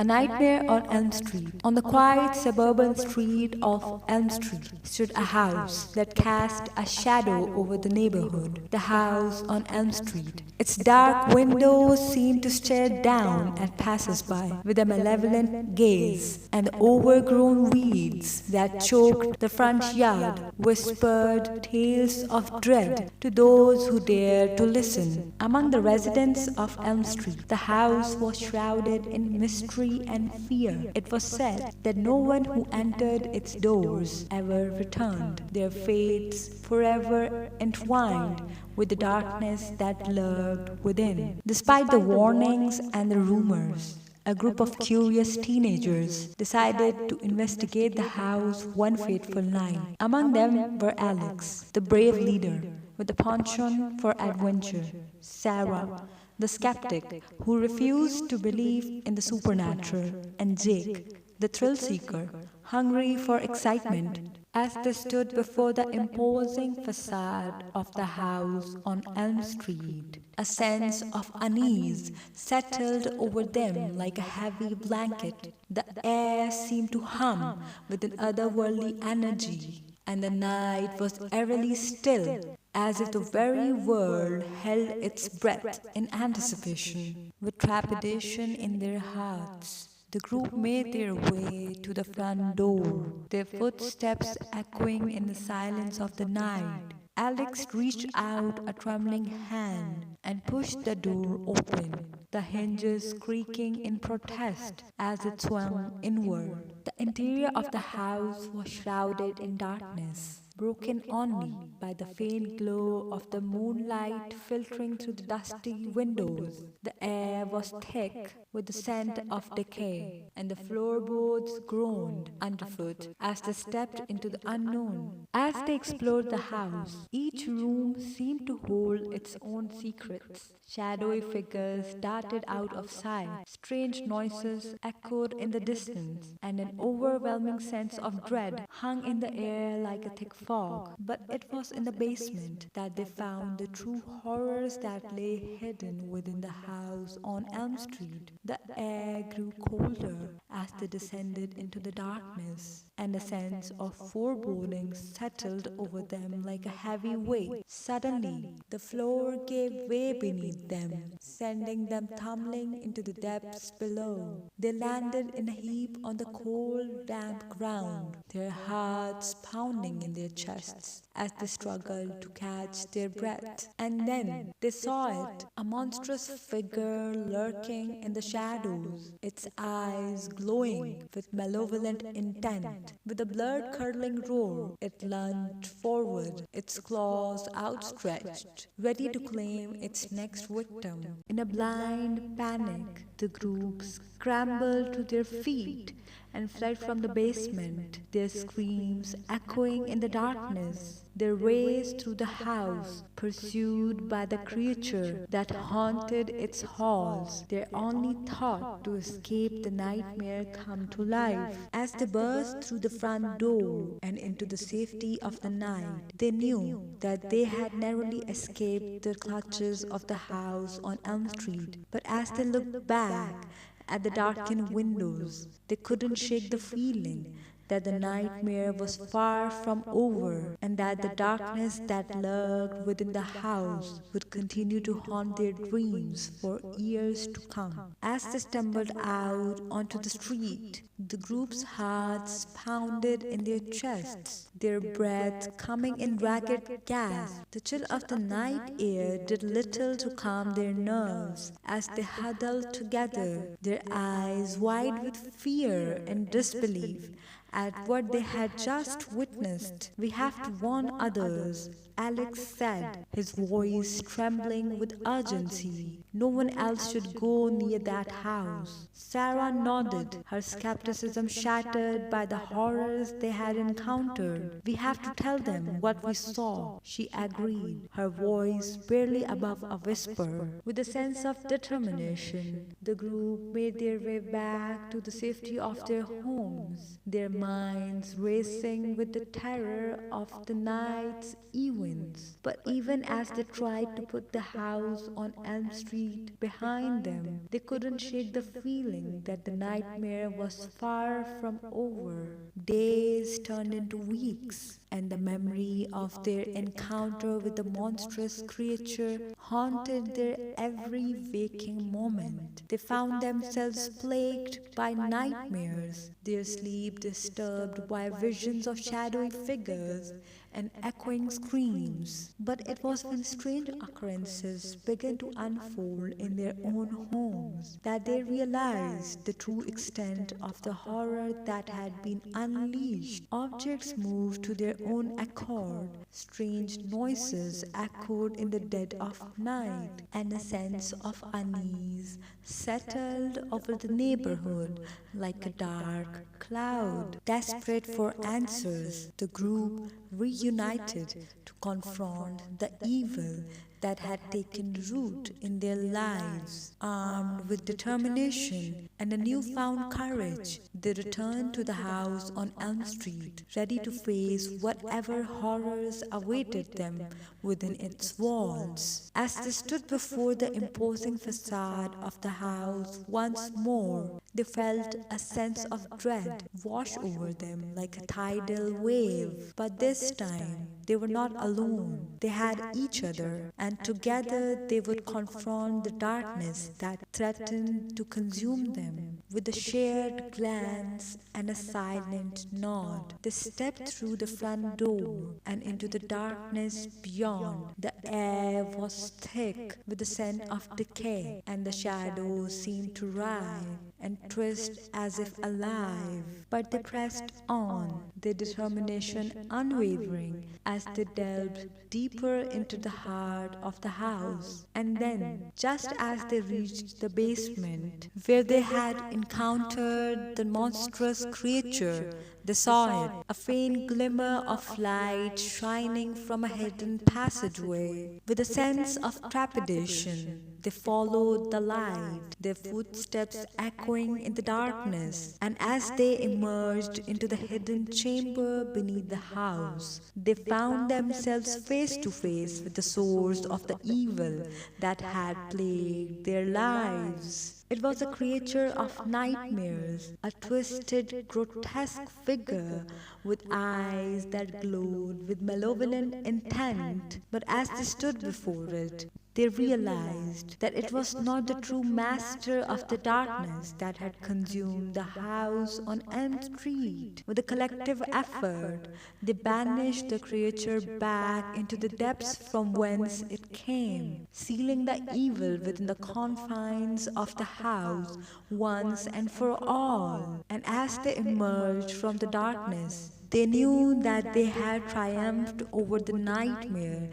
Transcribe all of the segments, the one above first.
A Nightmare on Elm Street. On the quiet suburban street of Elm Street stood a house that cast a shadow over the neighborhood. The house on Elm Street. Its dark windows seemed to stare down at passers-by with a malevolent gaze, and the overgrown weeds that choked the front yard whispered tales of dread to those who dared to listen. Among the residents of Elm Street, the house was shrouded in mystery and fear. It was said that no one who entered its doors ever returned, their fates forever entwined with the darkness that lurked within. Despite the warnings and the rumors, a group of curious teenagers decided to investigate the house one fateful night. Among them were Alex, the brave leader with a penchant for adventure, Sarah, the skeptic who refused to believe in the supernatural, and Jake, the thrill seeker, hungry for excitement. As they stood before the imposing facade of the house on Elm Street, a sense of unease settled over them like a heavy blanket. The air seemed to hum with an otherworldly energy, and the night was eerily still, as if the very world held its breath in anticipation. With trepidation in their hearts, the group made their way to the front door, their footsteps echoing in the silence of the night. Alex reached out a trembling hand and pushed the door open, the hinges creaking in protest as it swung inward. The interior of the house was shrouded in darkness, broken only by the faint glow of the moonlight filtering through the dusty windows. The air was thick with the scent of decay, and the floorboards groaned underfoot as they stepped into the unknown. As they explored the house, each room seemed to hold its own secrets. Shadowy figures darted out of sight, strange noises echoed in the distance, and an overwhelming sense of dread hung in the air like a thick fog. But it was in the basement that they found the true horrors that lay hidden within the house on Elm Street. The air grew colder as they descended into the darkness, and a sense of foreboding settled over them like a heavy weight. Suddenly, the floor gave way beneath them, sending them tumbling into the depths below. They landed in a heap on the cold, damp ground, their hearts pounding in their chests as they struggled to catch their breath. And then they saw it, a monstrous figure lurking in the shadows, its eyes glowing with malevolent intent. With a blood-curdling roar, it lunged forward, its claws outstretched, ready to claim its next victim. In a blind panic, the group scrambled to their feet and fled from the basement, their screams echoing in the darkness. They raced through the house, pursued by the creature that haunted its halls, their only thought to escape the nightmare come to life. As they burst through the front door and into the safety of the night, they knew that they had narrowly escaped the clutches of the house on Elm Street. But as they looked back at the darkened windows, they couldn't shake the feeling that the nightmare was far from over, and that the darkness that lurked within the house would continue to haunt their dreams for years to come. As they stumbled out onto the street, the group's hearts pounded in their chests, their breath coming in ragged gasps. The chill of the night air did little to calm their nerves as they huddled together, their eyes wide with fear and disbelief at what they had just witnessed. "We have to warn others," Alex said, his voice trembling with urgency. "No one else should go near that house." Sarah nodded, her skepticism shattered by the horrors they had encountered. "We have to tell them what we saw," she agreed, her voice barely above a whisper. With a sense of determination, the group made their way back to the safety of their homes, their minds racing with the terror of the night's evil events. But even as they tried to put the house on Elm Street behind them, they couldn't shake the feeling that the nightmare was far from over. Days turned into weeks, and the memory of their encounter with the monstrous creature haunted their every waking moment. They found themselves plagued by nightmares, their sleep disturbed by visions of shadowy figures and echoing screams. But it was when strange occurrences began to unfold in their own homes that they realized the true extent of the horror that had been unleashed. Objects moved to their own accord, strange noises echoed in the dead of night, and a sense of unease settled over the neighborhood like a dark cloud. Desperate for answers, the group reunited to confront the evil that had taken root in their lives. Armed with determination and a newfound courage, they returned to the house on Elm Street, ready to face whatever horrors awaited them within its walls. As they stood before the imposing facade of the house once more, they felt a sense of dread wash over them like a tidal wave. But this time, they were not alone. They had each other, and together they would confront the darkness that threatened to consume them. With a shared glance and a silent nod, they stepped through the front door and into the darkness beyond. The air was thick with the scent of decay, and the shadows seemed to writhe and twist as if alive. But they pressed on, their determination unwavering, as they delved deeper into the heart of the house. And then, just as they reached the basement, where they had encountered the monstrous creature, they saw it, a faint glimmer of light shining from a hidden passageway. With a sense of trepidation, they followed the light, their footsteps echoing in the darkness. And as they emerged into the hidden chamber beneath the house, they found themselves face to face with the source of the evil that had plagued their lives. It was a creature of nightmares, a twisted, grotesque figure with eyes that glowed with malevolent intent. But as they stood before it, they realized that it was not the true master of the darkness that had consumed the house on Elm Street. With a collective effort, they banished the creature back into the depths from whence it came, sealing the evil within the confines of the house once and for all. And as they emerged from the darkness, they knew that they had triumphed over the nightmare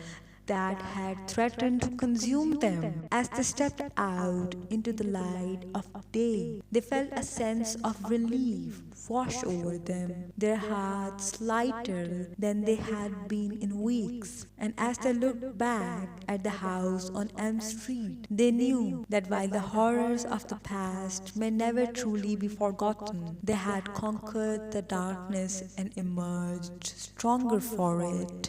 that had threatened to consume them. As they stepped out into the light of day, they felt a sense of relief wash over them, their hearts lighter than they had been in weeks. And as they looked back at the house on Elm Street, they knew that while the horrors of the past may never truly be forgotten, they had conquered the darkness and emerged stronger for it.